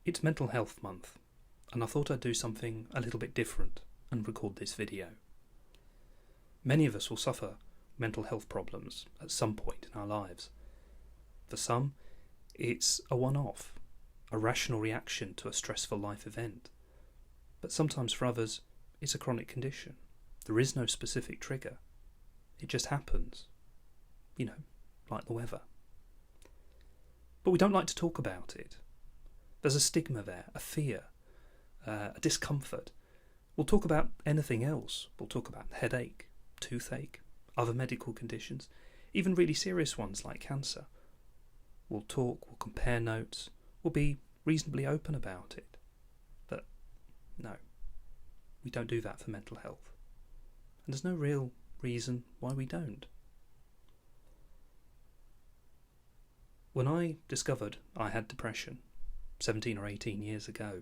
It's Mental Health Month, and I thought I'd do something a little bit different and record this video. Many of us will suffer mental health problems at some point in our lives. For some, it's a one-off, a rational reaction to a stressful life event. But sometimes for others, it's a chronic condition. There is no specific trigger. It just happens. Like the weather. But we don't like to talk about it. There's a stigma there, a fear, a discomfort. We'll talk about anything else. We'll talk about headache, toothache, other medical conditions, even really serious ones like cancer. We'll talk, we'll compare notes, we'll be reasonably open about it. But no, we don't do that for mental health. And there's no real reason why we don't. When I discovered I had depression 17 or 18 years ago,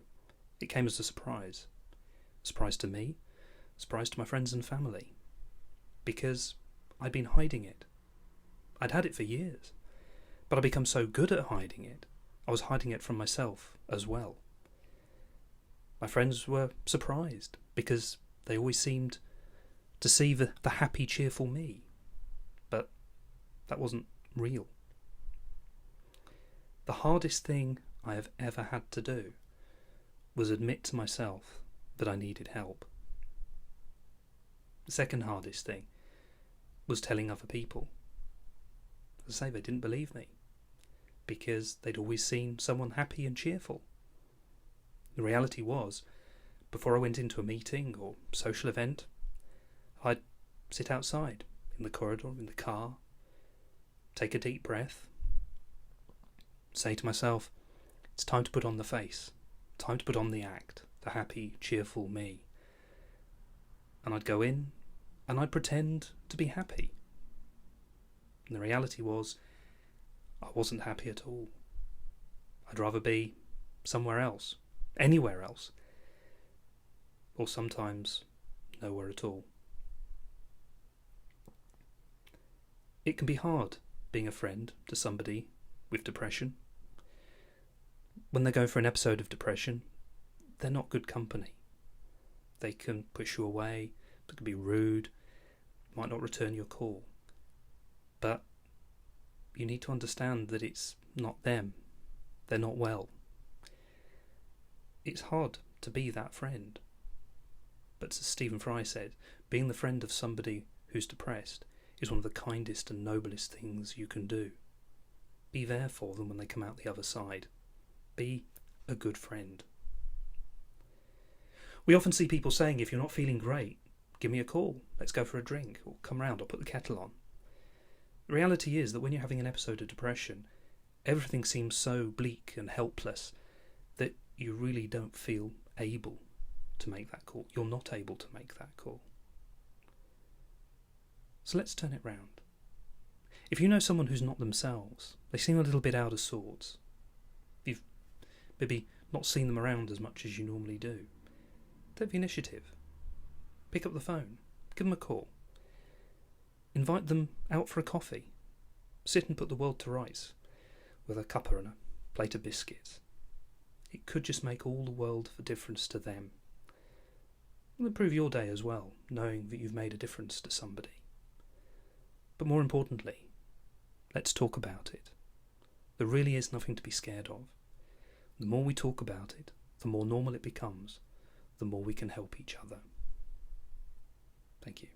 it came as a surprise. A surprise to me, a surprise to my friends and family, because I'd been hiding it. I'd had it for years, but I'd become so good at hiding it, I was hiding it from myself as well. My friends were surprised because they always seemed to see the happy, cheerful me, but that wasn't real. The hardest thing I have ever had to do was admit to myself that I needed help. The second hardest thing was telling other people. As I say, they didn't believe me because they'd always seen someone happy and cheerful. The reality was, before I went into a meeting or social event, I'd sit outside in the corridor, in the car, take a deep breath, say to myself, it's time to put on the face, time to put on the act, the happy, cheerful me. And I'd go in and I'd pretend to be happy. And the reality was, I wasn't happy at all. I'd rather be somewhere else, anywhere else, or sometimes nowhere at all. It can be hard being a friend to somebody with depression. When they go for an episode of depression, they're not good company. They can push you away, they can be rude, might not return your call. But you need to understand that it's not them. They're not well. It's hard to be that friend. But as Stephen Fry said, being the friend of somebody who's depressed is one of the kindest and noblest things you can do. Be there for them when they come out the other side. Be a good friend. We often see people saying, if you're not feeling great, give me a call, let's go for a drink, or come round, I'll put the kettle on. The reality is that when you're having an episode of depression, everything seems so bleak and helpless that you really don't feel able to make that call. You're not able to make that call. So let's turn it round. If you know someone who's not themselves, they seem a little bit out of sorts, you've maybe not seen them around as much as you normally do, take the initiative. Pick up the phone, give them a call. Invite them out for a coffee. Sit and put the world to rights with a cuppa and a plate of biscuits. It could just make all the world of a difference to them. It'll improve your day as well, knowing that you've made a difference to somebody. But more importantly, let's talk about it. There really is nothing to be scared of. The more we talk about it, the more normal it becomes, the more we can help each other. Thank you.